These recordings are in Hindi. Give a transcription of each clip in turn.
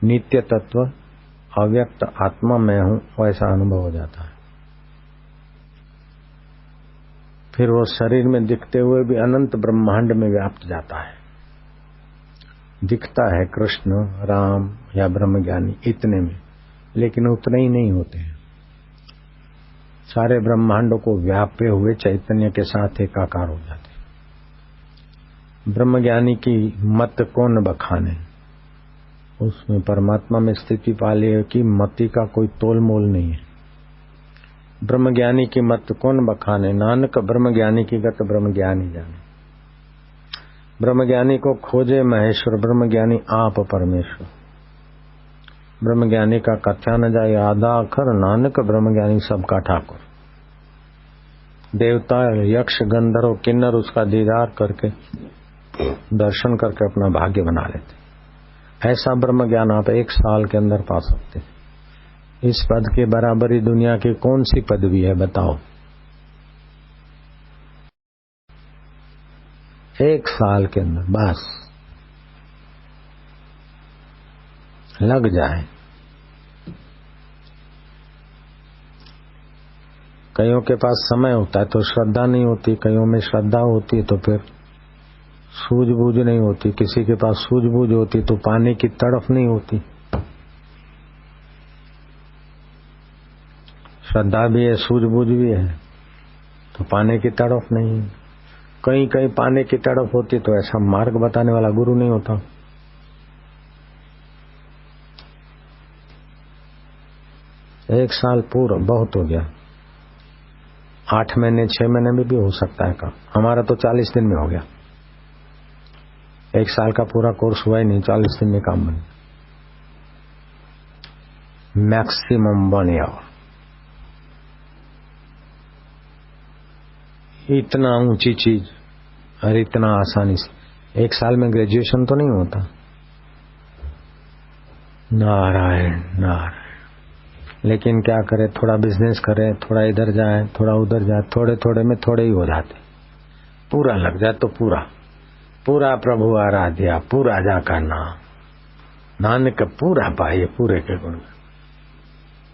नित्य तत्व अव्यक्त आत्मा मैं हूं, वैसा अनुभव हो जाता है। फिर वो शरीर में दिखते हुए भी अनंत ब्रह्मांड में व्याप्त जाता है। दिखता है कृष्ण, राम या ब्रह्मज्ञानी इतने में, लेकिन उतने ही नहीं होते हैं। सारे ब्रह्मांडों को व्यापे हुए चैतन्य के साथ एकाकार हो जाते। ब्रह्मज्ञानी की मत कौन बखाने, उसमें परमात्मा में स्थिति पाले कि मति का कोई तोल मोल नहीं है। ब्रह्मज्ञानी की मत कौन बखाने, नानक ब्रह्मज्ञानी की गत ब्रह्मज्ञानी जाने। ब्रह्मज्ञानी को खोजे महेश्वर, ब्रह्मज्ञानी आप परमेश्वर। ब्रह्मज्ञानी का कथ्या न जाए आधा अखर, नानक ब्रह्मज्ञानी सबका ठाकुर। देवता यक्ष गंधर्व किन्नर उसका दीदार करके दर्शन करके अपना भाग्य बना लेते। ऐसा ब्रह्म ज्ञान आप 1 साल के अंदर पा सकते। इस पद के बराबरी दुनिया की कौन सी पदवी है बताओ? 1 साल के अंदर बस लग जाए। कईयों के पास समय होता है तो श्रद्धा नहीं होती, कईयों में श्रद्धा होती है तो फिर सूझबूझ नहीं होती, किसी के पास सूझबूझ होती तो पाने की तड़फ नहीं होती। श्रद्धा भी है, सूझबूझ भी है, तो पाने की तड़फ नहीं। कहीं कहीं पाने की तड़फ होती तो ऐसा मार्ग बताने वाला गुरु नहीं होता। एक साल पूरा बहुत हो गया, 8 महीने 6 महीने में भी हो सकता है काम। हमारा तो 40 दिन में हो गया। 1 साल का पूरा कोर्स हुआ ही नहीं, 40 दिन में काम बन मैक्सिमम 1 ईयर। इतना ऊंची चीज और इतना आसानी से 1 साल में ग्रेजुएशन तो नहीं होता। नारायण नारायण। लेकिन क्या करे, थोड़ा बिजनेस करे, थोड़ा इधर जाए, थोड़ा उधर जाए, थोड़े थोड़े में थोड़े ही हो जाते। पूरा लग जाए तो पूरा पूरा प्रभु आराध्या, पूरा जाका नाम, नानक पूरा पाइए पूरे के गुण,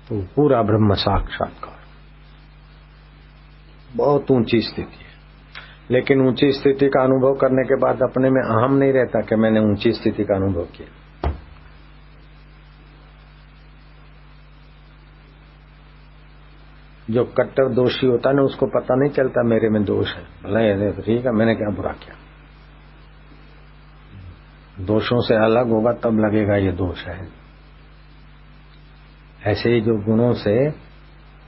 तो पूरा ब्रह्म साक्षात्कार। बहुत ऊंची स्थिति है। लेकिन ऊंची स्थिति का अनुभव करने के बाद अपने में अहम नहीं रहता कि मैंने ऊंची स्थिति का अनुभव किया। जो कट्टर दोषी होता है ना, उसको पता नहीं चलता मेरे में दोष है। भले ठीक है, मैंने क्या बुरा किया। दोषों से अलग होगा तब लगेगा ये दोष है। ऐसे ही जो गुणों से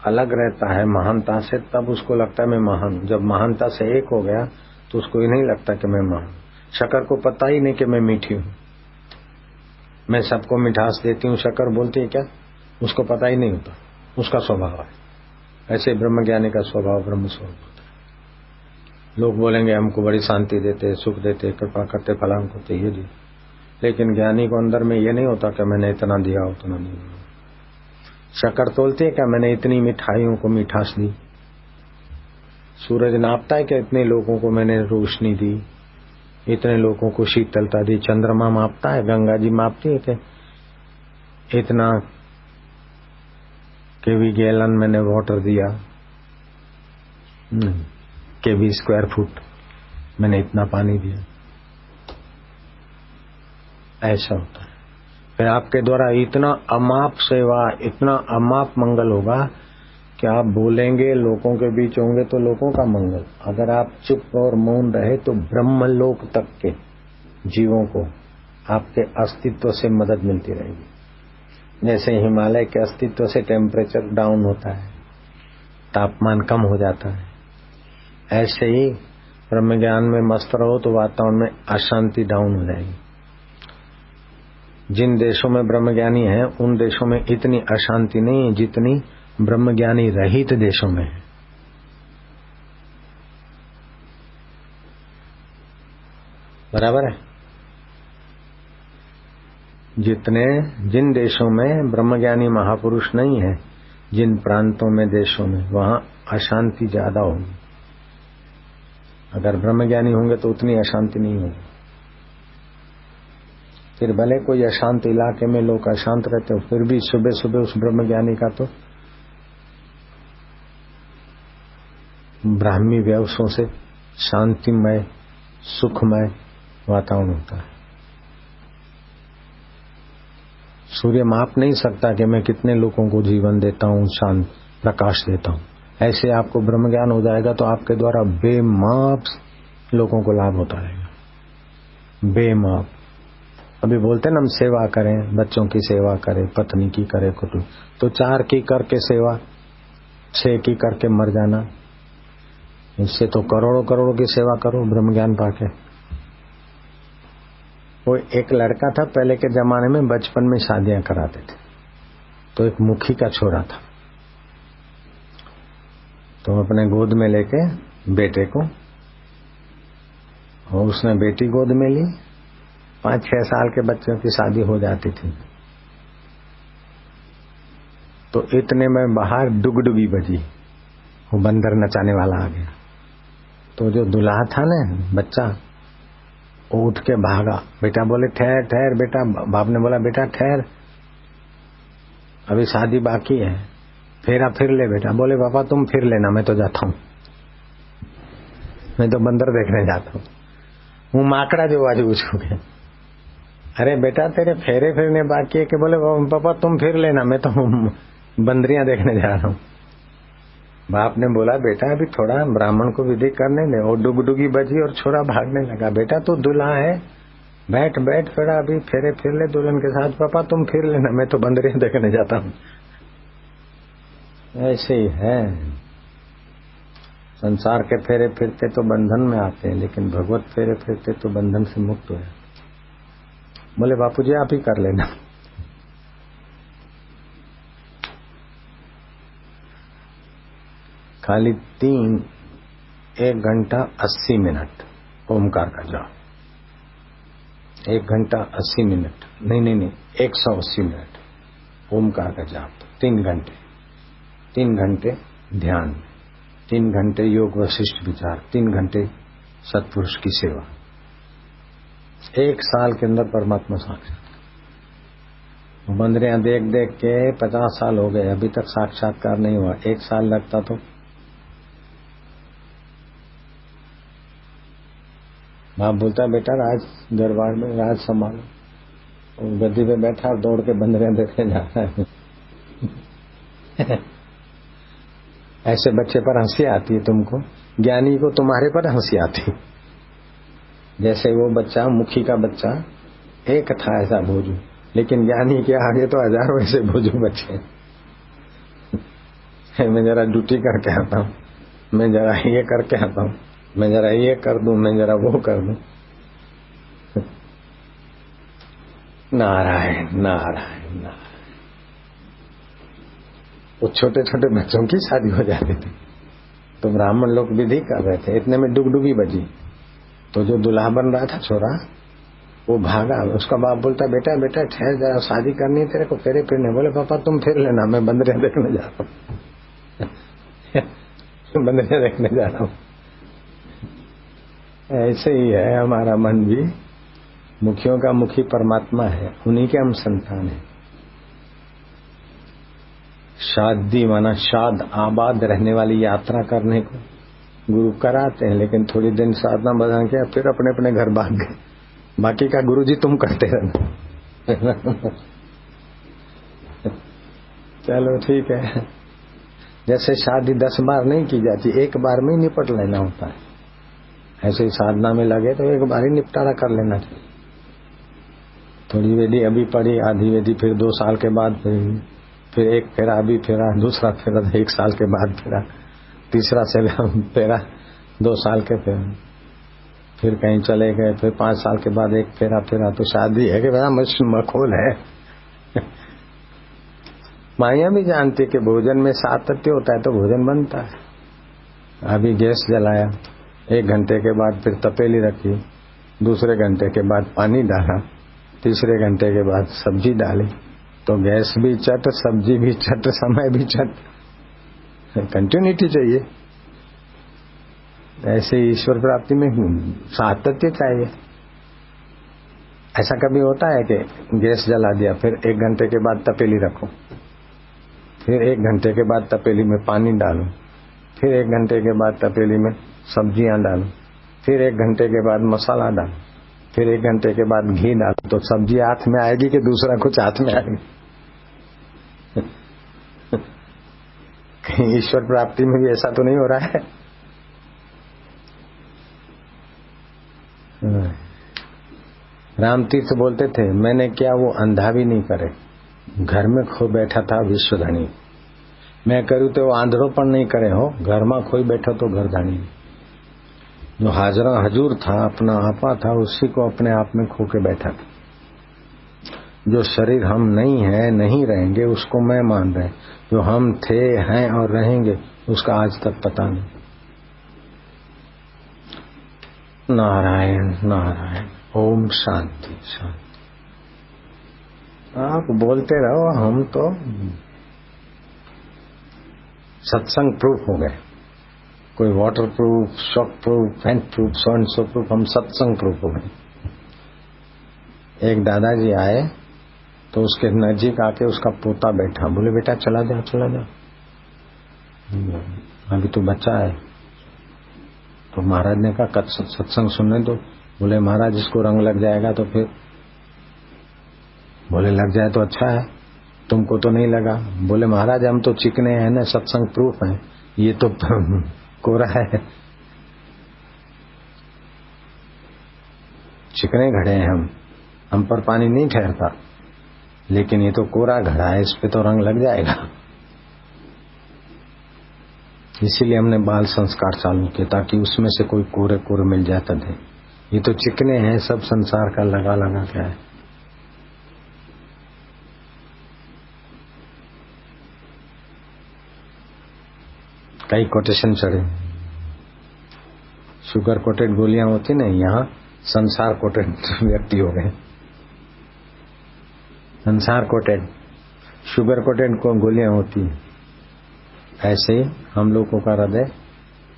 अलग रहता है महानता से, तब उसको लगता है मैं महान। जब महानता से एक हो गया तो उसको ये नहीं लगता कि मैं महान। शक्कर को पता ही नहीं कि मैं मीठी हूं। मैं सबको मिठास देती हूँ, शक्कर बोलती है क्या, उसको पता ही नहीं होता, उसका स्वभाव है। ऐसे ब्रह्मज्ञानी का स्वभाव ब्रह्म स्वरूप होता है। लोग बोलेंगे हमको बड़ी शांति देते, सुख देते, कृपा करते, फलांग करते, ये दी। लेकिन ज्ञानी को अंदर में ये नहीं होता कि मैंने इतना दिया उतना नहीं। शक्कर तोलती है क्या, मैंने इतनी मिठाइयों को मिठास दी। सूरज नापता है कि इतने लोगों को मैंने रोशनी दी, इतने लोगों को शीतलता दी। चंद्रमा मापता है, गंगा जी मापती है कि इतना केवी गैलन मैंने वाटर दिया, केवी स्क्वायर फुट मैंने इतना पानी दिया। ऐसा होता है। फिर आपके द्वारा इतना अमाप सेवा, इतना अमाप मंगल होगा कि आप बोलेंगे, लोगों के बीच होंगे तो लोगों का मंगल। अगर आप चुप और मौन रहे तो ब्रह्मलोक तक के जीवों को आपके अस्तित्व से मदद मिलती रहेगी। जैसे हिमालय के अस्तित्व से टेम्परेचर डाउन होता है, तापमान कम हो जाता है, ऐसे ही ब्रह्म ज्ञान में मस्त रहो तो वातावरण में अशांति डाउन हो जाएगी। जिन देशों में ब्रह्मज्ञानी है उन देशों में इतनी अशांति नहीं है जितनी ब्रह्मज्ञानी रहित देशों में है। बराबर है। जिन देशों में ब्रह्मज्ञानी महापुरुष नहीं है, जिन प्रांतों में देशों में, वहां अशांति ज्यादा होगी। अगर ब्रह्मज्ञानी होंगे तो उतनी अशांति नहीं होगी। फिर भले कोई अशांत इलाके में लोग अशांत रहते हो, फिर भी सुबह सुबह उस ब्रह्म ज्ञानी का तो ब्राह्मी व्यवसों से शांतिमय सुखमय वातावरण होता है। सूर्य माप नहीं सकता कि मैं कितने लोगों को जीवन देता हूँ, शांत प्रकाश देता हूँ। ऐसे आपको ब्रह्म ज्ञान हो जाएगा तो आपके द्वारा बेमाप लोगों को लाभ होता रहेगा, बेमाप। अभी बोलते हैं ना हम सेवा करें, बच्चों की सेवा करें, पत्नी की करें, कुटुंब, तो 4 की करके सेवा, 6 की करके मर जाना। इससे तो करोड़ों करोड़ों की सेवा करो ब्रह्म ज्ञान पाके। वो एक लड़का था पहले के जमाने में, बचपन में शादियां कराते थे, तो एक मुखी का छोरा था, तो अपने गोद में लेके बेटे को, और उसने बेटी गोद में ली। 5-6 साल के बच्चों की शादी हो जाती थी, तो इतने में बाहर डुगडुगी बजी, वो बंदर नचाने वाला आ गया। तो जो दुल्हा था ना बच्चा, वो उठ के भागा। बेटा बोले ठहर ठहर बेटा, बाप ने बोला बेटा ठहर, अभी शादी बाकी है, फेरा फिर ले बेटा। बोले पापा तुम फिर लेना, मैं तो जाता हूँ, मैं तो बंदर देखने जाता हूँ। હું माकड़ा जो आज उसको गया, अरे बेटा तेरे फेरे फिरने बाकी है कि? बोले पापा तुम फिर लेना, मैं तो बंदरियां देखने जा रहा हूँ। बाप ने बोला बेटा अभी थोड़ा ब्राह्मण को विधि करने दे। और डुगडुगी बजी और छोरा भागने लगा। बेटा तू दूल्हा है, बैठ बैठ, थोड़ा अभी फेरे फिर ले दुल्हन के साथ। पापा तुम फिर लेना, मैं तो बंदरियां देखने जाता हूँ। ऐसे ही है, संसार के फेरे फिरते तो बंधन में आते हैं, लेकिन भगवत फेरे फिरते तो बंधन से मुक्त हुए। बोले बापूजी आप ही कर लेना। खाली 1 घंटा 80 मिनट ओमकार का जाप, 1 घंटा 80 मिनट, नहीं 180 मिनट ओमकार का जाप, 3 घंटे, 3 घंटे ध्यान, 3 घंटे योग वशिष्ठ विचार, 3 घंटे सत्पुरुष की सेवा। 1 साल के अंदर परमात्मा साक्षात। बंदरियां देख देख के 50 साल हो गए, अभी तक साक्षात्कार नहीं हुआ। 1 साल लगता तो बाप बोलता बेटा राज दरबार में राज संभालो, और गद्दी पे बैठा और दौड़ के बंदरियां देखने जा रहा है। ऐसे बच्चे पर हंसी आती है तुमको, ज्ञानी को तुम्हारे पर हंसी आती। जैसे वो बच्चा, मुखी का बच्चा एक था ऐसा भोजू, लेकिन ज्ञानी के आगे तो हजारों ऐसे भोजू बच्चे। मैं जरा ड्यूटी करके आता हूँ, मैं जरा ये करके आता हूँ, मैं जरा ये कर दूं, मैं जरा वो कर दूं। नारायण नारायण नारायण। वो छोटे छोटे बच्चों की शादी हो जाती थी, तो ब्राह्मण लोग विधि कर रहे थे, इतने में डुगडुगी बजी। तो जो दूल्हा बन रहा था छोरा, वो भागा। उसका बाप बोलता बेटा बेटा ठहर जा, शादी करनी है तेरे को, फेरे फिरने। बोले पापा तुम फिर लेना, मैं बंदरियां देखने जा रहा हूँ। बंदरियां देखने जा रहा हूँ। ऐसे ही है हमारा मन भी, मुखियों का मुखी परमात्मा है, उन्हीं के हम संतान हैं। शादी माना शाद आबाद रहने वाली यात्रा करने को गुरु कराते हैं, लेकिन थोड़ी दिन साधना बदल के फिर अपने अपने घर भाग गए। बाकी का गुरु जी तुम करते रहना। चलो ठीक है। जैसे शादी 10 बार नहीं की जाती, 1 बार में ही निपट लेना होता है। ऐसे ही साधना में लगे तो 1 बार ही निपटारा कर लेना चाहिए। थोड़ी वेदी अभी पड़ी, आधी वेदी फिर 2 साल के बाद, फिर 1 फेरा अभी फेरा, दूसरा फेरा 1 साल के बाद फेरा, तीसरा से फेरा 2 साल के फेरा, फिर कहीं चले गए, फिर 5 साल के बाद 1 फेरा फेरा। तो शादी है कि बड़ा मखोल है। माया भी जानती है कि भोजन में सातत्य होता है तो भोजन बनता है। अभी गैस जलाया, 1 घंटे के बाद फिर तपेली रखी, दूसरे घंटे के बाद पानी डाला, तीसरे घंटे के बाद सब्जी डाली, तो गैस भी चट, सब्जी भी चट, समय भी चट। कंटिन्यूटी चाहिए। ऐसे ईश्वर प्राप्ति में सातत्य चाहिए। ऐसा कभी होता है कि गैस जला दिया, फिर 1 घंटे के बाद तपेली रखो, फिर 1 घंटे के बाद तपेली में पानी डालो, फिर 1 घंटे के बाद तपेली में सब्जियां डालो, फिर 1 घंटे के बाद मसाला डालो, फिर 1 घंटे के बाद घी डालो, तो सब्जी हाथ में आएगी कि दूसरा कुछ हाथ में आएगी? कहीं ईश्वर प्राप्ति में भी ऐसा तो नहीं हो रहा है? राम तीर्थ बोलते थे, मैंने क्या वो अंधा भी नहीं करे, घर में खो बैठा था विश्वधनी, मैं करूँ तो वो आंधळोपन नहीं करे हो, घर में खोई बैठा तो घरधानी। जो हाजरा हजूर था, अपना आपा था, उसी को अपने आप में खो के बैठा था। जो शरीर हम नहीं है, नहीं रहेंगे, उसको मैं मान रहे, जो हम थे, हैं और रहेंगे, उसका आज तक पता नहीं। नारायण नारायण। ओम शांति शांति। आप बोलते रहो, हम तो सत्संग प्रूफ हो गए। कोई water proof, shock proof, fan proof, so and so proof, हम सत्संग प्रूफ हो गए। एक दादाजी आए तो उसके नजीक आके उसका पोता बैठा, बोले बेटा चला जा चला जा, अभी तो बच्चा है। तो महाराज ने कहा सत्संग सुनने दो। बोले महाराज इसको रंग लग जाएगा तो फिर? बोले लग जाए तो अच्छा है, तुमको तो नहीं लगा। बोले महाराज हम तो चिकने हैं ना, सत्संग प्रूफ हैं, ये तो कोरा है, चिकने घड़े हैं हम पर पानी नहीं ठहरता, लेकिन ये तो कोरा घड़ा है, इस पे तो रंग लग जाएगा। इसीलिए हमने बाल संस्कार चालू किया, ताकि उसमें से कोई कोरे कोरे मिल जाता थे। ये तो चिकने हैं, सब संसार का लगा लगा क्या है। कई कोटेशन चढ़े, शुगर कोटेड गोलियां होती ना, यहाँ संसार कोटेड व्यक्ति हो गए। संसार कोटेड, शुगर कोटेड को गोलियां होती है, ऐसे ही हम लोगों का हृदय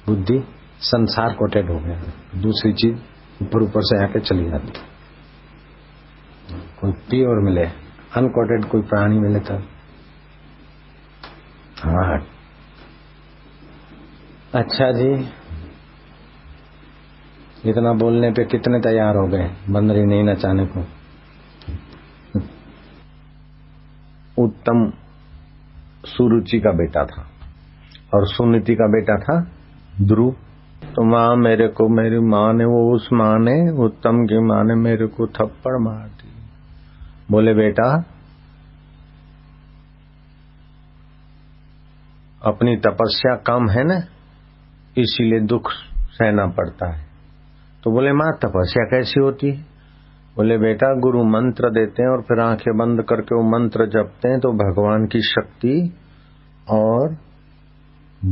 बुद्धि संसार कोटेड हो गया, दूसरी चीज ऊपर ऊपर से आके चली जाती। कोई प्योर मिले, अनकोटेड कोई प्राणी मिले तब। हाँ अच्छा जी, इतना बोलने पे कितने तैयार हो गए बंदरी नहीं नचाने को। उत्तम सुरुचि का बेटा था और सुनीति का बेटा था ध्रुव। तो माँ मेरे को, मेरी माँ ने, वो उस माँ ने, उत्तम की माँ ने मेरे को थप्पड़ मार दी। बोले बेटा अपनी तपस्या कम है ना, इसीलिए दुख सहना पड़ता है। तो बोले माँ तपस्या कैसी होती है? बोले बेटा गुरु मंत्र देते हैं और फिर आंखें बंद करके वो मंत्र जपते हैं तो भगवान की शक्ति और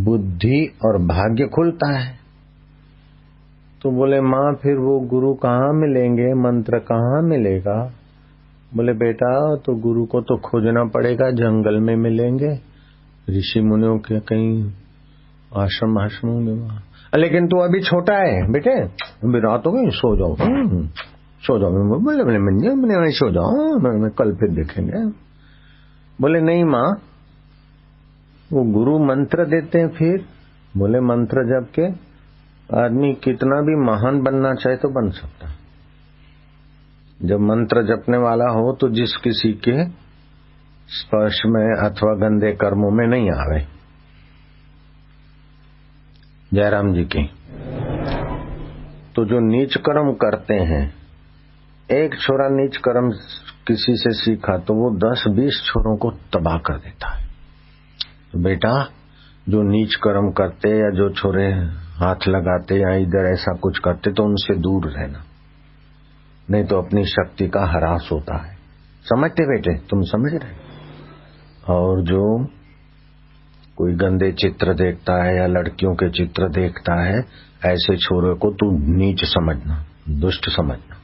बुद्धि और भाग्य खुलता है। तो बोले माँ फिर वो गुरु कहाँ मिलेंगे, मंत्र कहाँ मिलेगा? बोले बेटा तो गुरु को तो खोजना पड़ेगा, जंगल में मिलेंगे, ऋषि मुनियों के कहीं आश्रम होंगे वहाँ। लेकिन तू अभी छोटा है बेटे, अभी रात हो गई, सो जाओ सो जाओ। बोले मैंने सो जाओ, मैं कल फिर देखेंगे। बोले नहीं माँ, वो गुरु मंत्र देते हैं फिर। बोले मंत्र जप के आदमी कितना भी महान बनना चाहे तो बन सकता है। जब मंत्र जपने वाला हो तो जिस किसी के स्पर्श में अथवा गंदे कर्मों में नहीं आवे। जयराम जी की। तो जो नीच कर्म करते हैं, एक छोरा नीच कर्म किसी से सीखा तो वो 10-20 छोरों को तबाह कर देता है। तो बेटा जो नीच कर्म करते या जो छोरे हाथ लगाते या इधर ऐसा कुछ करते तो उनसे दूर रहना, नहीं तो अपनी शक्ति का ह्रास होता है। समझते बेटे, तुम समझ रहे? और जो कोई गंदे चित्र देखता है या लड़कियों के चित्र देखता है, ऐसे छोरे को तू नीच समझना, दुष्ट समझना।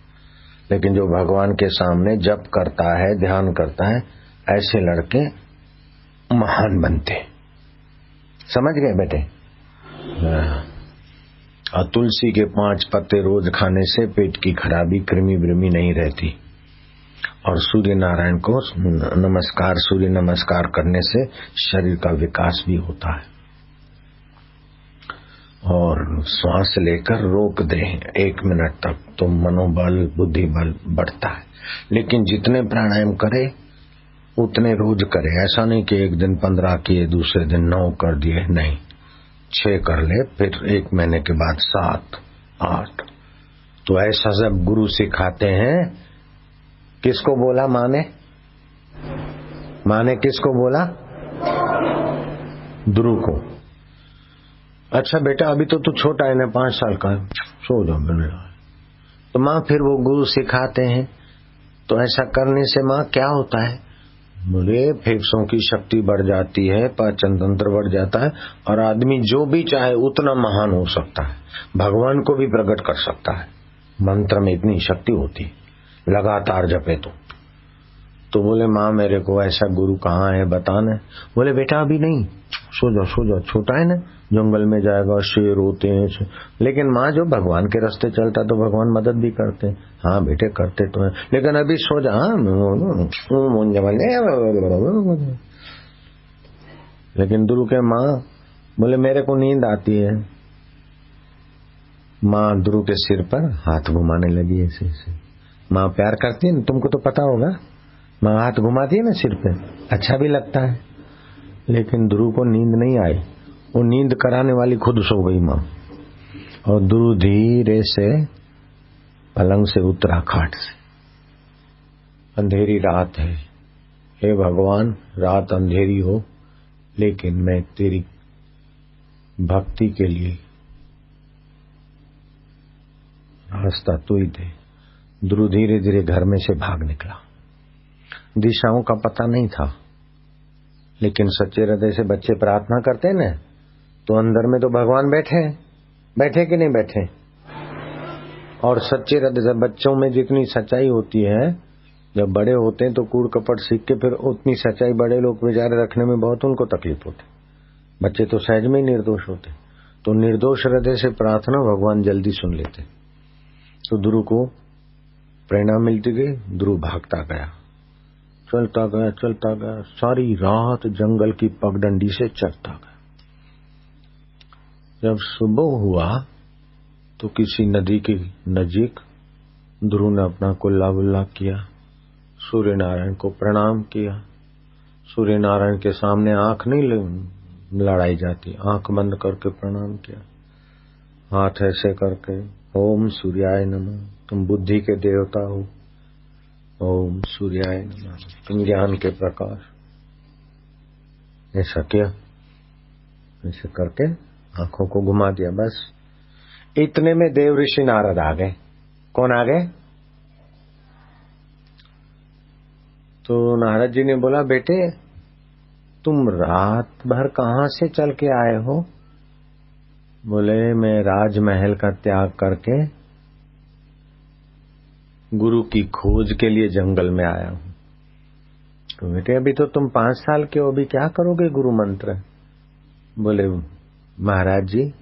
लेकिन जो भगवान के सामने जप करता है, ध्यान करता है, ऐसे लड़के महान बनते। समझ गए बेटे? और तुलसी के 5 पत्ते रोज खाने से पेट की खराबी, कृमि ब्रिमी नहीं रहती। और सूर्य नारायण को नमस्कार, सूर्य नमस्कार करने से शरीर का विकास भी होता है। और श्वास लेकर रोक दे 1 मिनट तक तो मनोबल बुद्धि बल बढ़ता है। लेकिन जितने प्राणायाम करे उतने रोज करे। ऐसा नहीं कि एक दिन 15 किए दूसरे दिन 9 कर दिए, नहीं, 6 कर ले, फिर 1 महीने के बाद 7 8। तो ऐसा जब गुरु सिखाते हैं, किसको बोला माने? माने किसको बोला? ध्रुव को। अच्छा बेटा अभी तो तू छोटा है ना, 5 साल का है, सो जाओ मेरे। तो माँ फिर वो गुरु सिखाते हैं तो ऐसा करने से माँ क्या होता है? बोले फेफड़ों की शक्ति बढ़ जाती है, पाचन तंत्र बढ़ जाता है और आदमी जो भी चाहे उतना महान हो सकता है, भगवान को भी प्रकट कर सकता है। मंत्र में इतनी शक्ति होती है, लगातार जपे तो बोले माँ मेरे को ऐसा गुरु कहाँ है बताना। बोले बेटा अभी नहीं, सो जाओ, छोटा है ना, जंगल में जाएगा, शेर होते हैं। लेकिन माँ जो भगवान के रास्ते चलता तो भगवान मदद भी करते। हाँ बेटे करते तो है, लेकिन अभी सो जा। लेकिन ध्रुव के माँ बोले मेरे को नींद आती है। माँ ध्रुव के सिर पर हाथ घुमाने लगी ऐसे। माँ प्यार करती है ना, तुमको तो पता होगा। माँ हाथ घुमाती है ना सिर पे, अच्छा भी लगता है। लेकिन ध्रुव को नींद नहीं आई, वो नींद कराने वाली खुद सो गई माँ। और ध्रुव धीरे से पलंग से उतरा, खाट से। अंधेरी रात है, हे भगवान रात अंधेरी हो लेकिन मैं तेरी भक्ति के लिए रास्ता तू ही दे। ध्रुव धीरे धीरे घर में से भाग निकला। दिशाओं का पता नहीं था, लेकिन सच्चे हृदय से बच्चे प्रार्थना करते ना तो अंदर में तो भगवान बैठे कि नहीं बैठे। और सच्चे हृदय से बच्चों में जितनी सच्चाई होती है, जब बड़े होते हैं तो कूड़ कपट सीख के फिर उतनी सच्चाई बड़े लोग बेचारे रखने में बहुत उनको तकलीफ होती। बच्चे तो सहज में ही निर्दोष होते, तो निर्दोष हृदय से प्रार्थना भगवान जल्दी सुन लेते। तो ध्रुव को प्रेरणा मिलती गई, ध्रुव भागता गया, चलता गया, सारी रात जंगल की पगडंडी से चलता गया। जब सुबह हुआ तो किसी नदी के नजीक ध्रुव ने अपना कुल्ला बुल्ला किया, सूर्य नारायण को प्रणाम किया। सूर्य नारायण के सामने आंख नहीं लड़ाई जाती, आंख बंद करके प्रणाम किया, हाथ ऐसे करके ओम सूर्याय नमः, तुम बुद्धि के देवता हो, ओम सूर्याय नमः, तुम ज्ञान के प्रकाश। ऐसा किया, ऐसे करके आंखों को घुमा दिया। बस इतने में देव ऋषि नारद आ गए। कौन आ गए? तो नारद जी ने बोला बेटे तुम रात भर कहाँ से चल के आए हो? बोले मैं राजमहल का त्याग करके गुरु की खोज के लिए जंगल में आया हूं। तो बेटे अभी तो तुम 5 साल के हो, अभी क्या करोगे गुरु मंत्र? बोले महाराज जी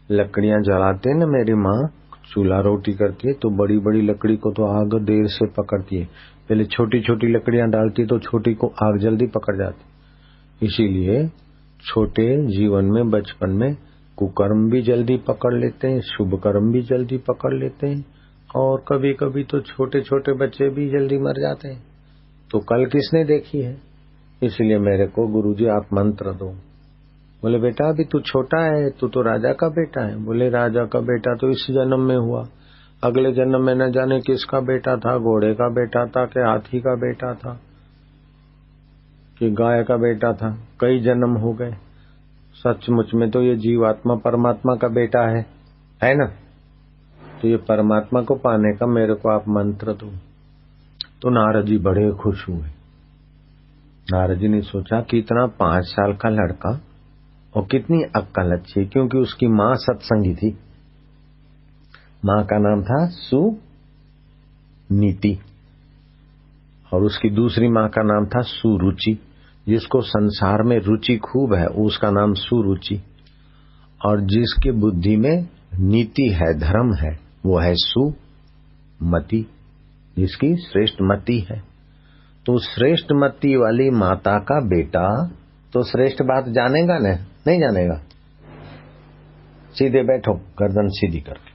लकड़ियां जलाते न मेरी माँ, चूल्हा रोटी करती है तो बड़ी बड़ी लकड़ी को तो आग देर से पकड़ती है, पहले छोटी छोटी लकड़ियां डालती तो छोटी को आग जल्दी पकड़ जाती। इसीलिए छोटे जीवन में बचपन में कुकर्म भी जल्दी पकड़ लेते हैं, शुभ कर्म भी जल्दी पकड़ लेते हैं, और कभी कभी तो छोटे छोटे बच्चे भी जल्दी मर जाते हैं। तो कल किसने देखी है? इसलिए मेरे को गुरुजी आप मंत्र दो। बोले बेटा अभी तू छोटा है, तू तो राजा का बेटा है। बोले राजा का बेटा तो इस जन्म में हुआ, अगले जन्म में न जाने किसका बेटा था, घोड़े का बेटा था कि हाथी का बेटा था कि गाय का बेटा था, कई जन्म हो गए। सचमुच में तो ये जीवात्मा परमात्मा का बेटा है ना? तो ये परमात्मा को पाने का मेरे को आप मंत्र दो। तो नारद जी बड़े खुश हुए। नारद जी ने सोचा कि इतना 5 साल का लड़का और कितनी अक्कल अच्छी, क्योंकि उसकी माँ सत्संगी थी। माँ का नाम था सुनीति और उसकी दूसरी माँ का नाम था सुरुचि। जिसको संसार में रुचि खूब है उसका नाम सुरुचि, और जिसकी बुद्धि में नीति है, धर्म है, वो है सुमति। जिसकी श्रेष्ठ मति है। तो श्रेष्ठ मति वाली माता का बेटा तो श्रेष्ठ बात जानेगा न, नहीं जानेगा। सीधे बैठो, गर्दन सीधी करके।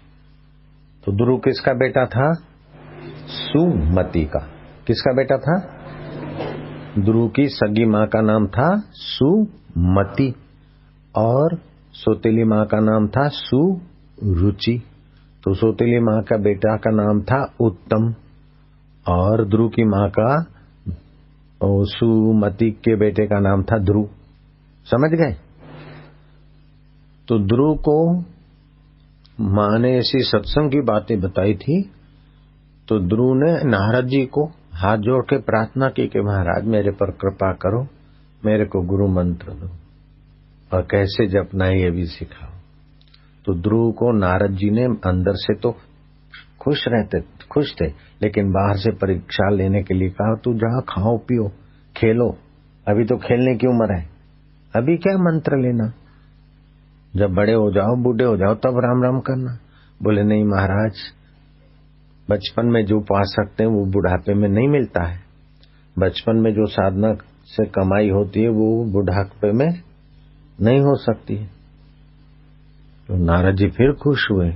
तो ध्रुव किसका बेटा था? सुमति का। किसका बेटा था? ध्रुव की सगी माँ का नाम था सुमति और सौतेली माँ का नाम था सुरुचि। तो सौतेली माँ का बेटा का नाम था उत्तम और ध्रुव की माँ का सुमति के बेटे का नाम था ध्रुव। समझ गए? तो ध्रुव को माँ ने ऐसी सत्संग की बातें बताई थी तो ध्रुव ने नारद जी को हाथ जोड़ के प्रार्थना की कि महाराज मेरे पर कृपा करो, मेरे को गुरु मंत्र दो और कैसे जपना है ये भी सिखाओ। तो ध्रुव को नारद जी ने अंदर से तो खुश थे, लेकिन बाहर से परीक्षा लेने के लिए कहा तू जा, खाओ पियो खेलो, अभी तो खेलने की उम्र है, अभी क्या मंत्र लेना, जब बड़े हो जाओ बूढ़े हो जाओ तब राम राम करना। बोले नहीं महाराज, बचपन में जो पा सकते हैं वो बुढ़ापे में नहीं मिलता है, बचपन में जो साधना से कमाई होती है वो बुढ़ापे में नहीं हो सकती। तो नारद जी फिर खुश हुए।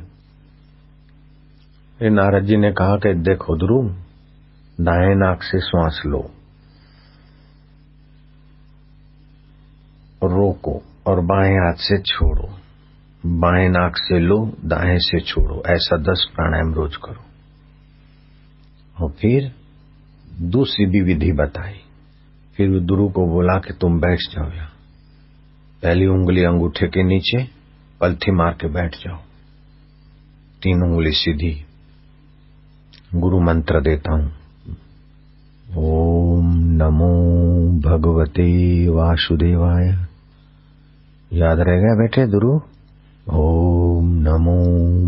नारद जी ने कहा कि देखो ध्रुव, दाएं नाक से श्वास लो, रोको और बाएं हाथ से छोड़ो, बाएं नाक से लो, दाएं से छोड़ो, ऐसा 10 प्राणायाम रोज करो। और फिर दूसरी भी विधि बताई। फिर ध्रुव को बोला कि तुम बैठ जाओ, यहाँ पहली उंगली अंगूठे के नीचे पलथी मार के बैठ जाओ, 3 उंगली सीधी। गुरु मंत्र देता हूं, ओम नमो भगवते वासुदेवाय। याद रहेगा बेटे ध्रुव? ओम नमो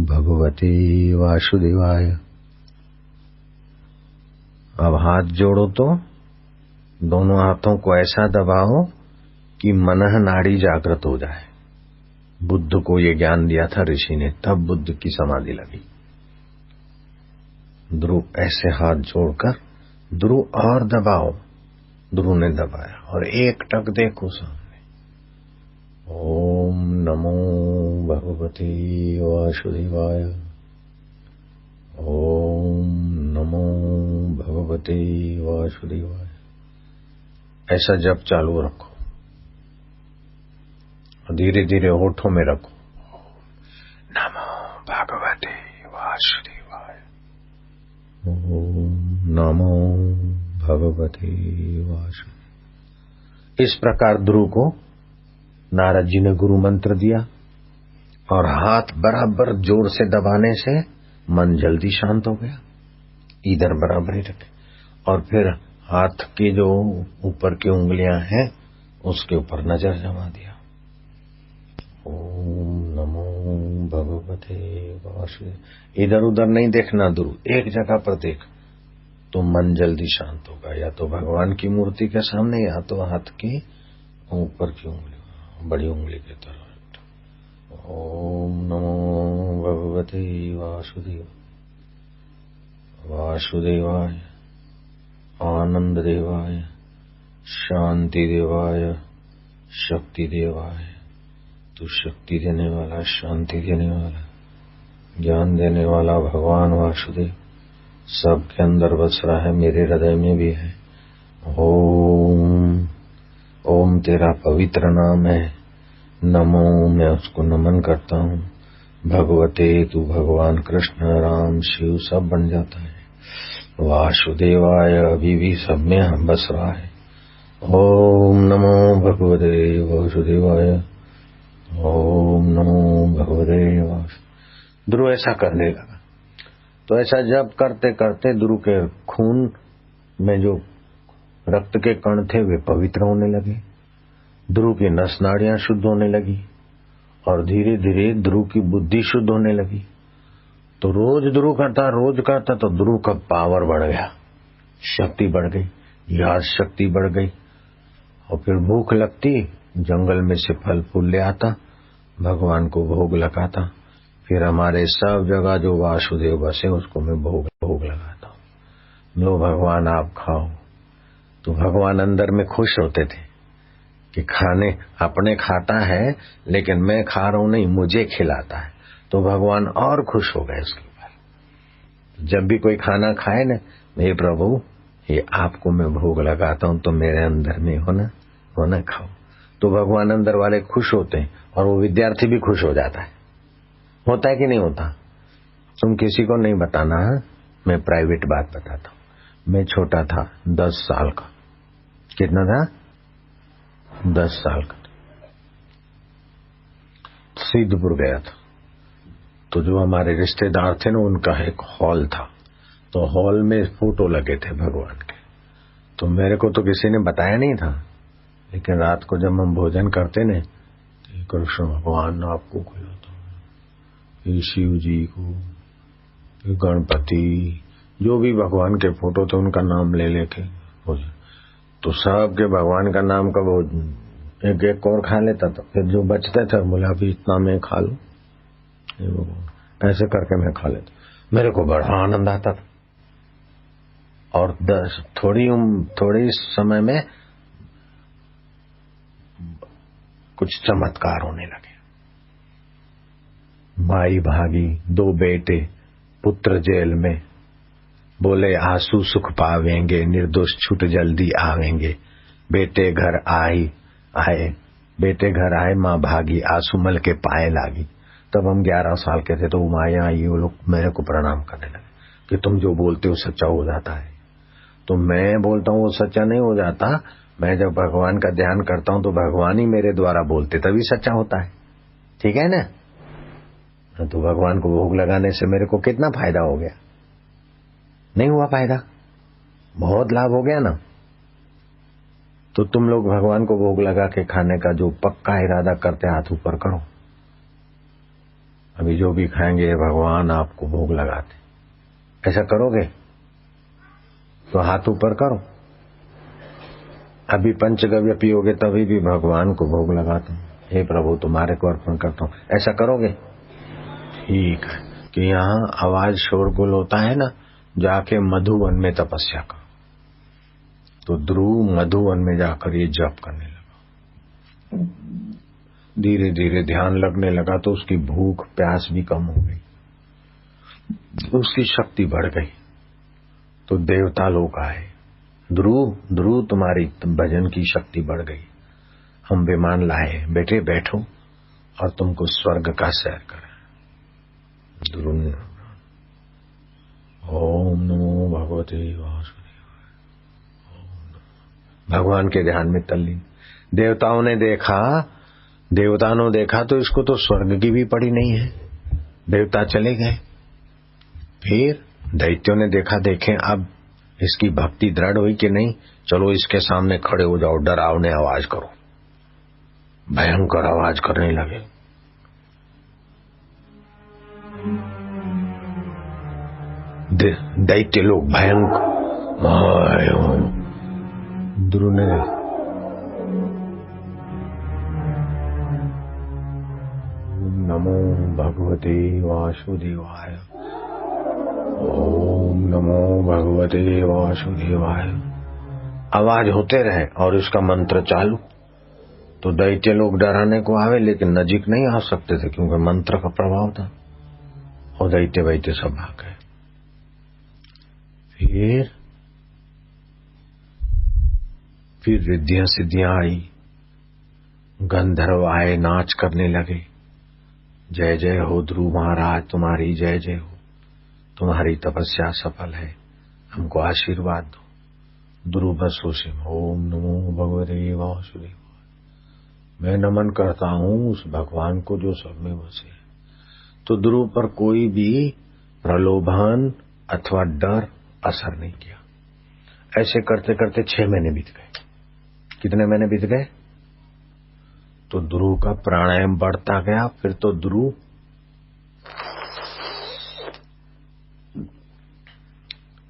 भगवते वासुदेवाय। अब हाथ जोड़ो तो दोनों हाथों को ऐसा दबाओ कि मनः नाड़ी जागृत हो जाए। बुद्ध को ये ज्ञान दिया था ऋषि ने, तब बुद्ध की समाधि लगी। ध्रुव ऐसे हाथ जोड़कर ध्रुव और दबाओ। ध्रुव ने दबाया और एक टक देखो सामने, ओम नमो भगवते वासुदेवाय, ओम नमो भगवते वासुदेवाय। ऐसा जप चालू रखो, धीरे धीरे होठों में रखो, नमो भगवते वासुदेवाय, ओम नमो भगवते वासुदेवाय। इस प्रकार ध्रुव को नारद जी ने गुरु मंत्र दिया और हाथ बराबर जोर से दबाने से मन जल्दी शांत हो गया। इधर बराबर ही रखे और फिर हाथ की जो ऊपर की उंगलियां हैं उसके ऊपर नजर जमा दिया। ओम नमो भगवते वासुदेवाय। इधर उधर नहीं देखना ध्रुव, एक जगह पर देख तो मन जल्दी शांत होगा। या तो भगवान की मूर्ति के सामने या तो हाथ की ऊपर की उंगली, बड़ी उंगली के तरफ। ओम नमो भगवते वासुदेवाय, वासुदेवाय, आनंद देवाय, शांति देवाय, शक्ति देवाय। तू शक्ति देने वाला, शांति देने वाला, ज्ञान देने वाला भगवान वासुदेव सबके अंदर बस रहा है, मेरे हृदय में भी है। ओम ओम तेरा पवित्र नाम है, नमो मैं उसको नमन करता हूँ। भगवते तू भगवान कृष्ण राम शिव सब बन जाता है। वासुदेवाय अभी भी सब में बस रहा है। ओम नमो भगवते वासुदेवाय, ओम नमो भगवते वासुदेवाय। ध्रुव ऐसा करने लगा। तो ऐसा जब करते करते ध्रुव के खून में जो रक्त के कण थे वे पवित्र होने लगे, ध्रुव की नस नाड़ियां शुद्ध होने लगी और धीरे धीरे ध्रुव की बुद्धि शुद्ध होने लगी। तो रोज करता तो ध्रुव का पावर बढ़ गया, शक्ति बढ़ गई, याद शक्ति बढ़ गई। और फिर भूख लगती, जंगल में से फल फूल ले आता, भगवान को भोग लगाता। फिर हमारे सब जगह जो वासुदेव बसे उसको मैं भोग लगाता हूँ। लो भगवान आप खाओ। तो भगवान अंदर में खुश होते थे कि खाने अपने खाता है लेकिन मैं खा रहा हूं नहीं, मुझे खिलाता है। तो भगवान और खुश हो गए उसके ऊपर। जब भी कोई खाना खाए ना, हे प्रभु ये आपको मैं भोग लगाता हूं तो मेरे अंदर में हो ना खाओ। तो भगवान अंदर वाले खुश होते हैं और वो विद्यार्थी भी खुश हो जाता है। होता है कि नहीं होता? तुम किसी को नहीं बताना है, मैं प्राइवेट बात बताता हूं। मैं छोटा था, 10 साल का। कितना था? 10 साल का। सिद्धपुर गया था। तो जो हमारे रिश्तेदार थे ना, उनका एक हॉल था। तो हॉल में फोटो लगे थे भगवान के। तो मेरे को तो किसी ने बताया नहीं था, लेकिन रात को जब हम भोजन करते ने, तो कृष्ण भगवान आपको खिलाता हूं, शिव जी को, गणपति, जो भी भगवान के फोटो थे उनका नाम ले लेके भोजन। तो सब के भगवान का नाम का भोजन एक एक और खा लेता था। फिर जो बचते थे बोले अभी इतना मैं खा लूं, ऐसे करके मैं खा लेता। मेरे को बड़ा आनंद आता था। और थोड़ी समय में कुछ चमत्कार होने लगे। माई भागी, 2 बेटे, पुत्र जेल में, बोले आंसू सुख पावेंगे, निर्दोष छूट जल्दी आवेंगे। बेटे घर आए, माँ भागी, आंसू मल के पाए लागी। तब हम 11 साल के थे। तो माया आई, वो लोग मेरे को प्रणाम करने लगे कि तुम जो बोलते हो सच्चा हो जाता है। तो मैं बोलता हूँ वो सच्चा नहीं हो जाता। मैं जब भगवान का ध्यान करता हूँ तो भगवान ही मेरे द्वारा बोलते, तभी सच्चा होता है। ठीक है ना? तो भगवान को भोग लगाने से मेरे को कितना फायदा हो गया? नहीं हुआ फायदा? बहुत लाभ हो गया ना। तो तुम लोग भगवान को भोग लगा के खाने का जो पक्का इरादा करते, हाथ ऊपर करो। अभी जो भी खाएंगे भगवान आपको भोग लगाते, ऐसा करोगे तो हाथ ऊपर करो। अभी पंचगव्य पियोगे तभी भी भगवान को भोग लगाता हूं, हे प्रभु तुम्हारे को अर्पण करता हूं, ऐसा करोगे? ठीक है। कि यहाँ आवाज शोरगुल होता है ना, जाके मधुवन में तपस्या करो। तो ध्रुव मधुवन में जाकर ये जप करने लगा। धीरे धीरे ध्यान लगने लगा तो उसकी भूख प्यास भी कम हो गई, उसकी शक्ति बढ़ गई। तो देवता लोग आए, ध्रुव तुम्हारी भजन की शक्ति बढ़ गई, हम विमान लाए, बेटे बैठो और तुमको स्वर्ग का सैर करें। ध्रुव ने ओम नमो भगवते वासुदेवाय, भगवान के ध्यान में तल्लीन। देवताओं ने देखा तो इसको तो स्वर्ग की भी पड़ी नहीं है। देवता चले गए। फिर दैत्यों ने देखा, देखें अब इसकी भक्ति दृढ़ हुई कि नहीं, चलो इसके सामने खड़े हो जाओ, डरावने आवाज करो। भयंकर आवाज करने लगे। दैत्य लोग भयंकर। ध्रुव ने नमो भगवते वासुदेवाय, ओम नमो भगवते वासुदेवाय आवाज होते रहे और उसका मंत्र चालू। तो दैत्य लोग डराने को आवे लेकिन नजीक नहीं आ सकते थे क्योंकि मंत्र का प्रभाव था। और दैत्य वैत्य सब आ गए। फिर रिद्धियां सिद्धियां आई, गंधर्व आए, नाच करने लगे। जय जय हो ध्रुव महाराज, तुम्हारी जय जय हो, तुम्हारी तपस्या सफल है, हमको आशीर्वाद दो। ध्रुव बसो से ओम नमो भगवते वासुदेवाय, मैं नमन करता हूं उस भगवान को जो सब में बसे। तो ध्रुव पर कोई भी प्रलोभन अथवा डर असर नहीं किया। ऐसे करते करते 6 महीने बीत गए। कितने महीने बीत गए? तो ध्रुव का प्राणायाम बढ़ता गया। फिर तो ध्रुव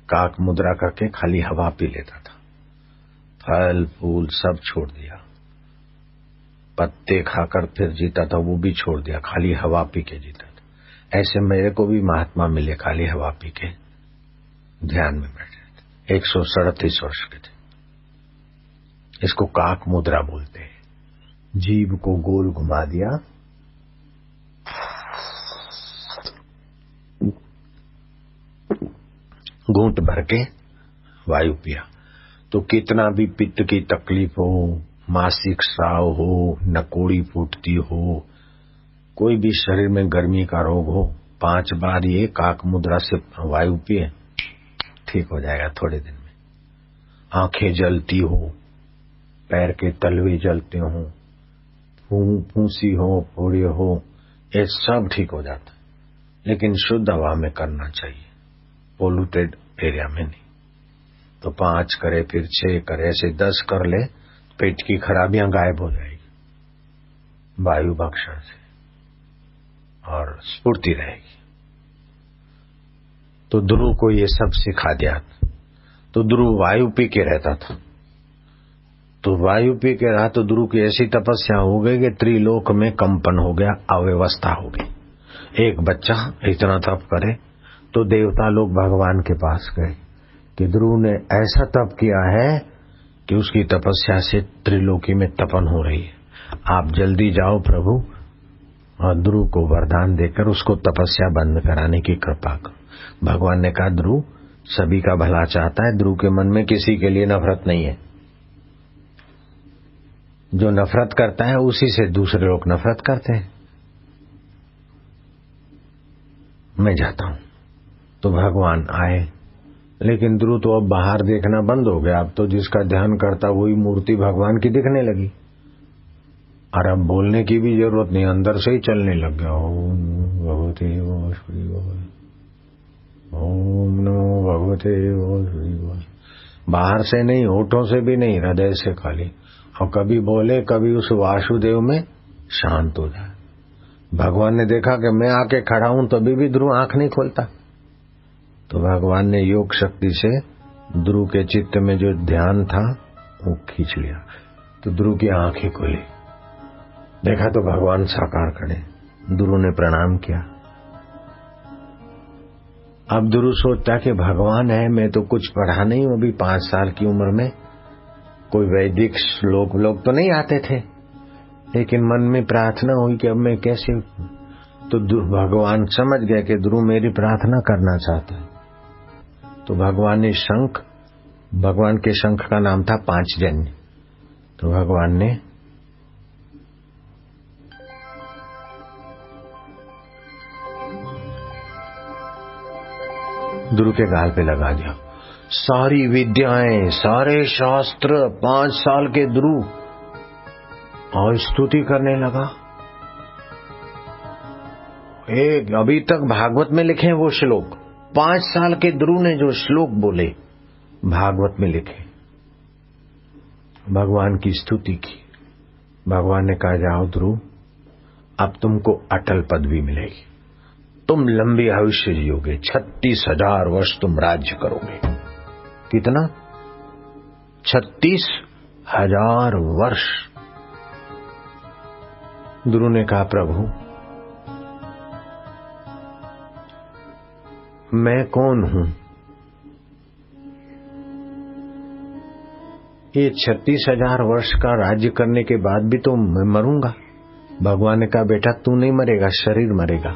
काक मुद्रा करके खाली हवा पी लेता था, फल फूल सब छोड़ दिया, पत्ते खाकर फिर जीता था वो भी छोड़ दिया, खाली हवा पी के जीता था। ऐसे मेरे को भी महात्मा मिले, खाली हवा पी के ध्यान में बैठे थे। 137 वर्ष के थे। इसको काक मुद्रा बोलते हैं। जीभ को गोल घुमा दिया, घूंट भर के वायु पिया, तो कितना भी पित्त की तकलीफ हो, मासिक स्राव हो, नकोड़ी फूटती हो, कोई भी शरीर में गर्मी का रोग हो, 5 बार ये काक मुद्रा से वायु पिए, ठीक हो जाएगा थोड़े दिन में। आंखें जलती हो, पैर के तलवे जलते हो, फूंसी हो, फोड़े हो, ये सब ठीक हो जाता है। लेकिन शुद्ध हवा में करना चाहिए, पोल्यूटेड एरिया में नहीं। तो 5 करे, फिर 6 करे, ऐसे 10 कर ले, पेट की खराबियां गायब हो जाएगी वायु भक्षण से और स्फूर्ति रहेगी। तो ध्रुव को ये सब सिखा दिया। तो ध्रुव वायु पी के रहता था। तो वायु पी के रहा तो ध्रुव की ऐसी तपस्या हो गई कि त्रिलोक में कंपन हो गया, अव्यवस्था हो गई। एक बच्चा इतना तप करे तो देवता लोग भगवान के पास गए कि ध्रुव ने ऐसा तप किया है कि उसकी तपस्या से त्रिलोकी में तपन हो रही है, आप जल्दी जाओ प्रभु और ध्रुव को वरदान देकर उसको तपस्या बंद कराने की कृपा करो। भगवान ने कहा ध्रुव सभी का भला चाहता है, ध्रुव के मन में किसी के लिए नफरत नहीं है। जो नफरत करता है उसी से दूसरे लोग नफरत करते हैं। मैं जाता हूं। तो भगवान आए, लेकिन ध्रुव तो अब बाहर देखना बंद हो गया। अब तो जिसका ध्यान करता वही मूर्ति भगवान की दिखने लगी, और अब बोलने की भी जरूरत नहीं, अंदर से ही चलने लग गया। ओम भगवते वासुदेवाय, ओम नमो भगवते वासुदेवाय। बाहर से नहीं, होठों से भी नहीं, हृदय से खाली। और कभी बोले, कभी उस वासुदेव में शांत हो जाए। भगवान ने देखा कि मैं आके खड़ा हूं तभी भी ध्रुव आंख नहीं खोलता, तो भगवान ने योग शक्ति से ध्रुव के चित्त में जो ध्यान था वो खींच लिया, तो ध्रुव की आंखें खुली। देखा तो भगवान साकार खड़े। ध्रुव ने प्रणाम किया। अब ध्रुव सोचता कि भगवान है, मैं तो कुछ पढ़ा नहीं हूं, अभी 5 साल की उम्र में कोई वैदिक श्लोक लोग तो नहीं आते थे, लेकिन मन में प्रार्थना हुई कि अब मैं कैसे। तो भगवान समझ गए कि ध्रुव मेरी प्रार्थना करना चाहता है। तो भगवान ने शंख, भगवान के शंख का नाम था पांचजन्य। तो भगवान ने ध्रुव के गाल पे लगा दिया। सारी विद्याएं, सारे शास्त्र 5 साल के ध्रुव और स्तुति करने लगा। एक अभी तक भागवत में लिखे हैं वो श्लोक, 5 साल के ध्रुव ने जो श्लोक बोले भागवत में लिखे, भगवान की स्तुति की। भगवान ने कहा जाओ ध्रुव, अब तुमको अटल पदवी मिलेगी, तुम लंबी आयुष्य जियोगे, 36,000 वर्ष तुम राज्य करोगे। कितना? 36,000 वर्ष। ध्रुव ने कहा प्रभु मैं कौन हूं? ये 36,000 वर्ष का राज्य करने के बाद भी तो मैं मरूंगा। भगवान ने कहा बेटा तू नहीं मरेगा, शरीर मरेगा।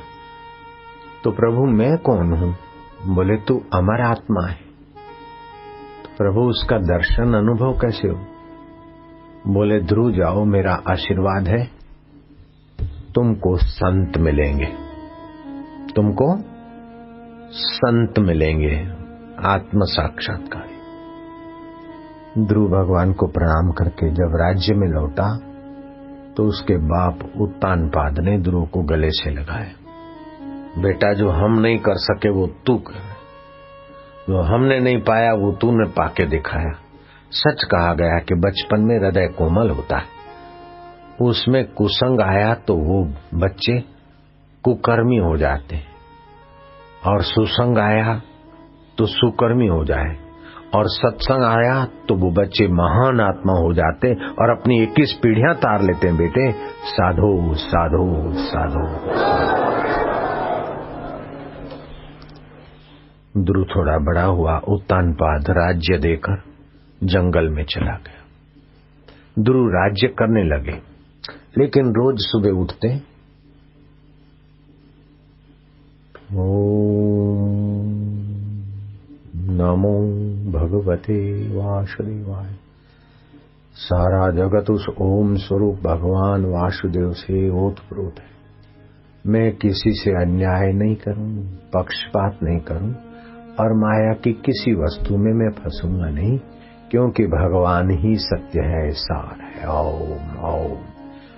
तो प्रभु मैं कौन हूं? बोले तू अमर आत्मा है। तो प्रभु उसका दर्शन अनुभव कैसे हो? बोले ध्रुव जाओ, मेरा आशीर्वाद है, तुमको संत मिलेंगे, तुमको संत मिलेंगे, आत्म साक्षात्कार। ध्रुव भगवान को प्रणाम करके जब राज्य में लौटा तो उसके बाप उत्तानपाद ने ध्रुव को गले से लगाया। बेटा जो हम नहीं कर सके वो तू कर, जो हमने नहीं पाया वो तूने पाके दिखाया। सच कहा गया कि बचपन में हृदय कोमल होता है, उसमें कुसंग आया तो वो बच्चे कुकर्मी हो जाते हैं, और सुसंग आया तो सुकर्मी हो जाए, और सत्संग आया तो वो बच्चे महान आत्मा हो जाते और अपनी 21 पीढ़ियां तार लेते हैं। बेटे साधो साधो साधो। ध्रुव थोड़ा बड़ा हुआ, उत्तानपाद राज्य देकर जंगल में चला गया। ध्रुव राज्य करने लगे, लेकिन रोज सुबह उठते ओम नमो भगवते वासुदेवाय। सारा जगत उस ओम स्वरूप भगवान वासुदेव से ओतप्रोत है। मैं किसी से अन्याय नहीं करूं, पक्षपात नहीं करूं, और माया की किसी वस्तु में मैं फंसूंगा नहीं, क्योंकि भगवान ही सत्य है, सार है। ओम ओम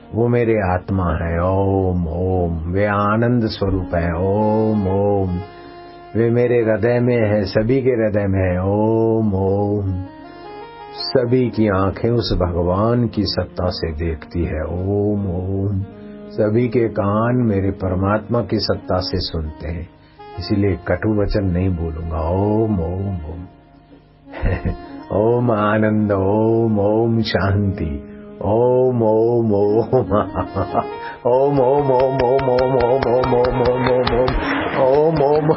वो मेरे आत्मा है। ओम ओम वे आनंद स्वरूप है। ओम ओम वे मेरे हृदय में है, सभी के हृदय में है। ओम ओम सभी की आंखें उस भगवान की सत्ता से देखती है। ओम ओम सभी के कान मेरे परमात्मा की सत्ता से सुनते हैं, इसीलिए कटु वचन नहीं बोलूंगा। ओम ओम ओम ओम आनंद। ओम ओम शांति। ओम ओम ओम ओम ओम ओम ओम ओम ओम ओम ओम ओम ओम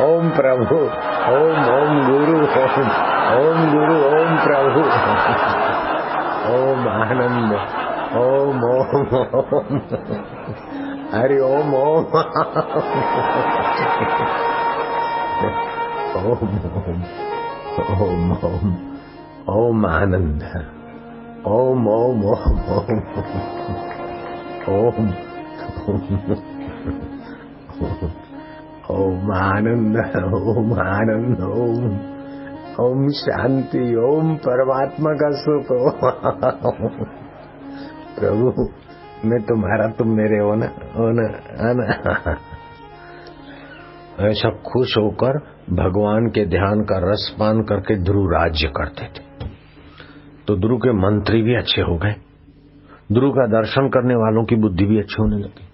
ओम प्रभु। ओम ओम गुरु। ओम गुरु। ओम प्रभु। ओम आनंद। ओम ओम ओम हरि ओम ओम ओम ओम ओम ओम आनंद। ओम ओम ओम ओम ओम आनंद। ओम आनंद। ओम ओम शांति। ओम परमात्मा का सुख। प्रभु मैं तुम्हारा, तुम मेरे हो ना। ऐसा खुश होकर भगवान के ध्यान का रस पान करके ध्रुव राज्य करते थे। तो ध्रुव के मंत्री भी अच्छे हो गए, ध्रुव का दर्शन करने वालों की बुद्धि भी अच्छी होने लगी,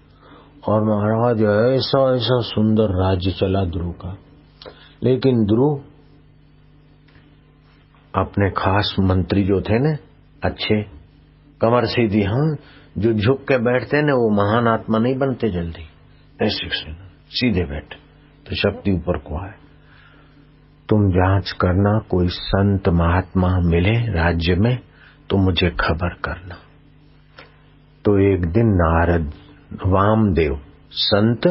और महाराज ऐसा ऐसा सुंदर राज्य चला ध्रुव का। लेकिन ध्रुव अपने खास मंत्री जो थे न, अच्छे कमर सीधी, हाँ, जो झुक के बैठते न वो महान आत्मा नहीं बनते जल्दी। ऐसे सीधे बैठे तो शक्ति ऊपर को आए। तुम जांच करना, कोई संत महात्मा मिले राज्य में तो मुझे खबर करना। तो एक दिन नारद, वामदेव, संत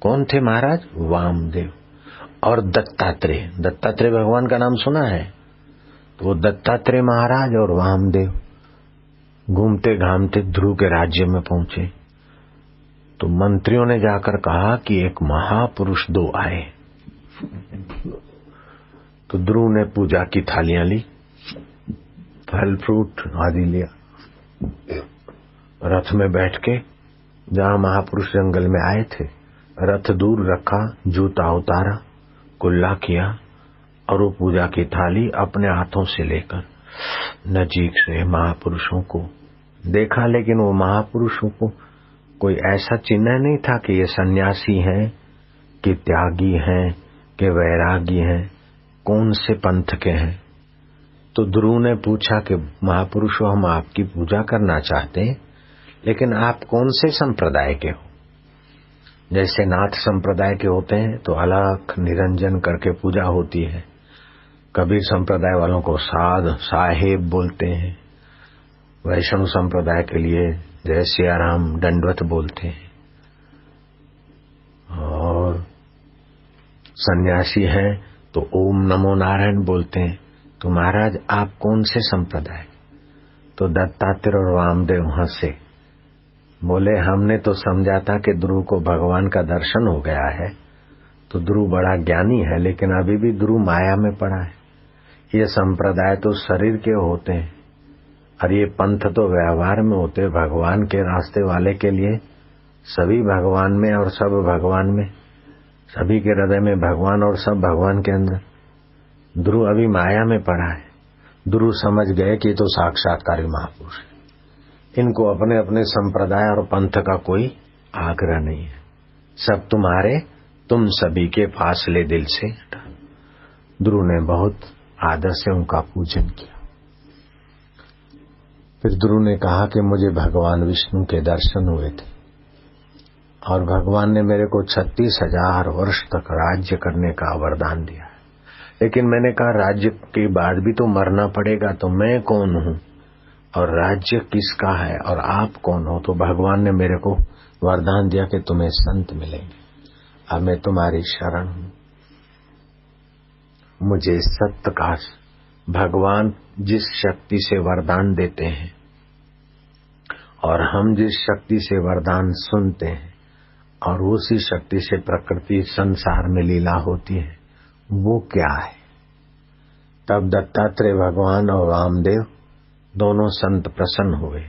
कौन थे महाराज? वामदेव और दत्तात्रेय। दत्तात्रेय भगवान का नाम सुना है? तो वो दत्तात्रेय महाराज और वामदेव घूमते घामते ध्रुव के राज्य में पहुंचे। तो मंत्रियों ने जाकर कहा कि एक महापुरुष दो आए। तो ध्रुव ने पूजा की थालियां ली, फल फ्रूट आदि लिया, रथ में बैठ के जहां महापुरुष जंगल में आए थे, रथ दूर रखा, जूता उतारा, कुल्ला किया, और वो पूजा की थाली अपने हाथों से लेकर नजीक से महापुरुषों को देखा। लेकिन वो महापुरुषों को कोई ऐसा चिन्ह नहीं था कि ये सन्यासी हैं, कि त्यागी हैं, कि वैरागी हैं, कौन से पंथ के हैं। तो ध्रुव ने पूछा कि महापुरुषों, हम आपकी पूजा करना चाहते हैं, लेकिन आप कौन से संप्रदाय के हो? जैसे नाथ संप्रदाय के होते हैं तो अलख निरंजन करके पूजा होती है। कबीर संप्रदाय वालों को साध साहेब बोलते हैं। वैष्णव संप्रदाय के लिए जय सिया राम दंडवत बोलते हैं। और सन्यासी हैं तो ओम नमो नारायण बोलते हैं। तो महाराज आप कौन से संप्रदाय? तो दत्तात्रेय और वामदेव हंसे, बोले हमने तो समझा था कि ध्रुव को भगवान का दर्शन हो गया है, तो ध्रुव बड़ा ज्ञानी है, लेकिन अभी भी ध्रुव माया में पड़ा है। ये संप्रदाय तो शरीर के होते हैं और ये पंथ तो व्यवहार में होते हैं। भगवान के रास्ते वाले के लिए सभी भगवान में और सब भगवान में, सभी के हृदय में भगवान और सब भगवान के अंदर। ध्रुव अभी माया में पड़ा है। ध्रुव समझ गए कि तो साक्षात्कारी महापुरुष है, इनको अपने अपने संप्रदाय और पंथ का कोई आग्रह नहीं है, सब तुम्हारे, तुम सभी के फासले दिल से हटा। ध्रुव ने बहुत आदर से उनका पूजन किया। फिर ध्रुव ने कहा कि मुझे भगवान विष्णु के दर्शन हुए थे, और भगवान ने मेरे को 36,000 वर्ष तक राज्य करने का वरदान दिया है। लेकिन मैंने कहा राज्य के बाद भी तो मरना पड़ेगा, तो मैं कौन हूँ और राज्य किसका है और आप कौन हो? तो भगवान ने मेरे को वरदान दिया कि तुम्हें संत मिलेंगे। अब मैं तुम्हारी शरण हूँ। मुझे सत्य का भगवान जिस शक्ति से वरदान देते हैं और हम जिस शक्ति से वरदान सुनते हैं और उसी शक्ति से प्रकृति संसार में लीला होती है, वो क्या है? तब दत्तात्रेय भगवान और वामदेव दोनों संत प्रसन्न हुए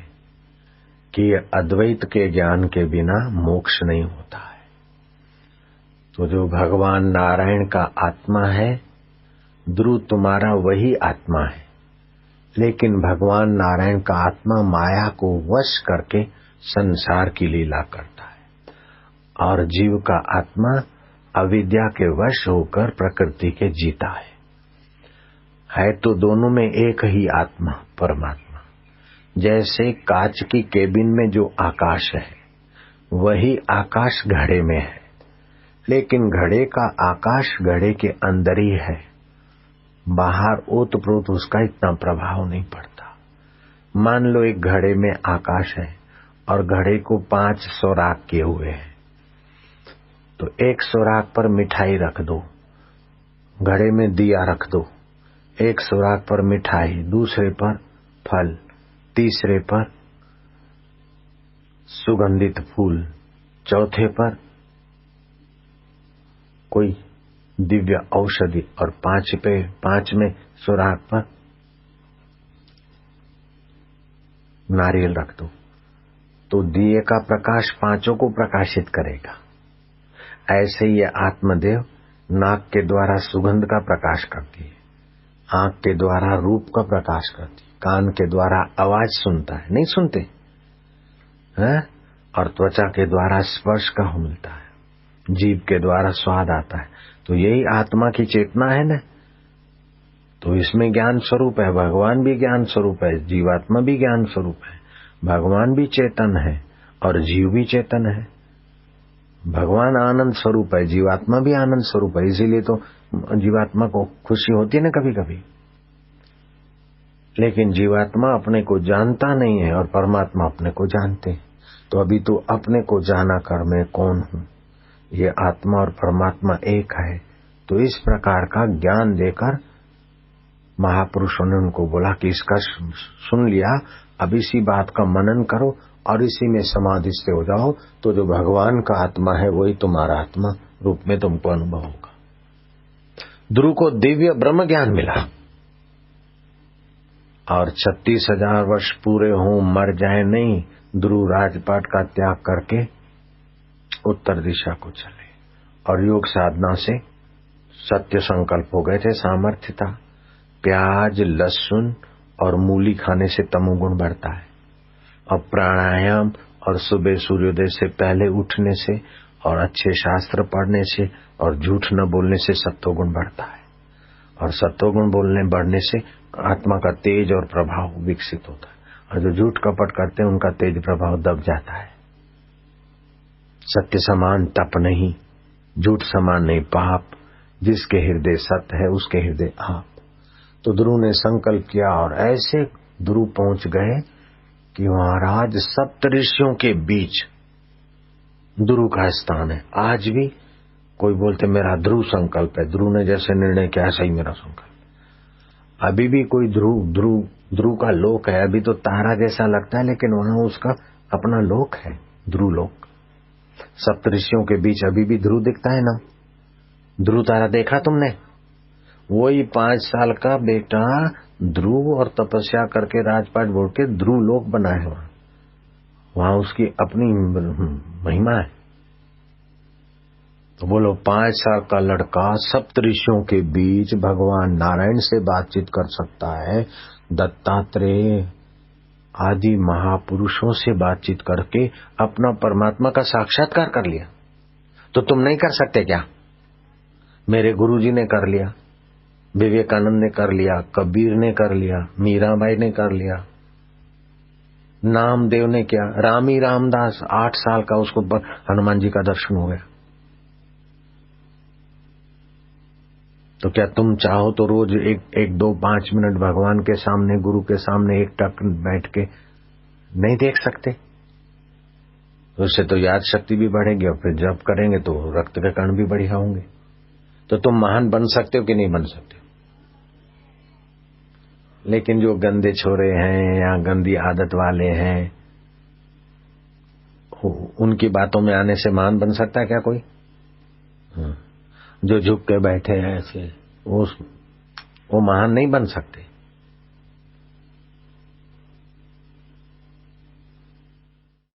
कि अद्वैत के ज्ञान के बिना मोक्ष नहीं होता है। तो जो भगवान नारायण का आत्मा है, ध्रुव तुम्हारा वही आत्मा है, लेकिन भगवान नारायण का आत्मा माया को वश करके संसार की लीला करता है और जीव का आत्मा अविद्या के वश होकर प्रकृति के जीता है तो दोनों में एक ही आत्मा परमात्मा। जैसे कांच की केबिन में जो आकाश है, वही आकाश घड़े में है, लेकिन घड़े का आकाश घड़े के अंदर ही है, बाहर ओतप्रोत उसका इतना प्रभाव नहीं पड़ता। मान लो एक घड़े में आकाश है और घड़े को 5 सुराख किए हुए हैं, तो एक सुराख पर मिठाई रख दो, घड़े में दिया रख दो, एक सुराख पर मिठाई, दूसरे पर फल, तीसरे पर सुगंधित फूल, चौथे पर कोई दिव्य औषधि और पांचवें सुराख पर नारियल रख दो, तो दिए का प्रकाश पांचों को प्रकाशित करेगा। ऐसे ही आत्मदेव नाक के द्वारा सुगंध का प्रकाश करती है, आंख के द्वारा रूप का प्रकाश करती है, कान के द्वारा आवाज सुनता है, नहीं सुनते हैं, और त्वचा के द्वारा स्पर्श का मिलता है, जीभ के द्वारा स्वाद आता है। तो यही आत्मा की चेतना है ना। तो इसमें ज्ञान स्वरूप है, भगवान भी ज्ञान स्वरूप है, जीवात्मा भी ज्ञान स्वरूप है। भगवान भी चेतन है और जीव भी चेतन है। भगवान आनंद स्वरूप है, जीवात्मा भी आनंद स्वरूप है। इसीलिए तो जीवात्मा को खुशी होती है ना कभी कभी, लेकिन जीवात्मा अपने को जानता नहीं है और परमात्मा अपने को जानते हैं। तो अभी तो अपने को जाना कर मैं कौन हूँ, ये आत्मा और परमात्मा एक है। तो इस प्रकार का ज्ञान देकर महापुरुषों ने उनको बोला कि इसका सुन लिया, अब इसी बात का मनन करो और इसी में समाधिस्थ हो जाओ, तो जो भगवान का आत्मा है वही तुम्हारा आत्मा रूप में तुमको अनुभव होगा। ध्रुव को दिव्य ब्रह्म ज्ञान मिला और 36,000 वर्ष पूरे हों मर जाए नहीं, ध्रुव राजपाट का त्याग करके उत्तर दिशा को चले और योग साधना से सत्य संकल्प हो गए थे, सामर्थ्य था। प्याज, लहसुन और मूली खाने से तमोगुण बढ़ता है और प्राणायाम और सुबह सूर्योदय से पहले उठने से और अच्छे शास्त्र पढ़ने से और झूठ न बोलने से सत्वगुण बढ़ता है और सत्वगुण बढ़ने से आत्मा का तेज और प्रभाव विकसित होता है और जो झूठ कपट करते हैं उनका तेज प्रभाव दब जाता है। सत्य समान तप नहीं, झूठ समान नहीं पाप, जिसके हृदय सत्य है उसके हृदय आप। तो ध्रुव ने संकल्प किया और ऐसे ध्रुव पहुंच गए कि महाराज सप्तऋषियों के बीच ध्रुव का स्थान है। आज भी कोई बोलते मेरा ध्रुव संकल्प है, ध्रुव ने जैसे निर्णय किया सही मेरा संकल्प। अभी भी कोई ध्रुव का लोक है, अभी तो तारा जैसा लगता है लेकिन वहां उसका अपना लोक है, ध्रुव लोक। सप्तऋषियों के बीच अभी भी ध्रुव दिखता है ना। ध्रुव तारा देखा तुमने? वही 5 साल का बेटा ध्रुव और तपस्या करके राजपाट बोल के ध्रुव लोक बना है। वहां उसकी अपनी महिमा है। तो बोलो 5 साल का लड़का सप्तऋषियों के बीच भगवान नारायण से बातचीत कर सकता है, दत्तात्रेय आदि महापुरुषों से बातचीत करके अपना परमात्मा का साक्षात्कार कर लिया। तो तुम नहीं कर सकते क्या? मेरे गुरुजी ने कर लिया, विवेकानंद ने कर लिया, कबीर ने कर लिया, मीराबाई ने कर लिया, नामदेव ने क्या, रामी रामदास 8 साल का, उसको हनुमान जी का दर्शन हो गया। तो क्या तुम चाहो तो रोज एक 2-5 मिनट भगवान के सामने, गुरु के सामने एक टक बैठ के नहीं देख सकते? तो उससे तो याद शक्ति भी बढ़ेगी और फिर जब करेंगे तो रक्त के कण भी बढ़िया होंगे। तो तुम महान बन सकते हो कि नहीं बन सकते? लेकिन जो गंदे छोरे हैं या गंदी आदत वाले हैं, उनकी बातों में आने से महान बन सकता है क्या कोई? जो झुक के बैठे हैं ऐसे, वो महान नहीं बन सकते।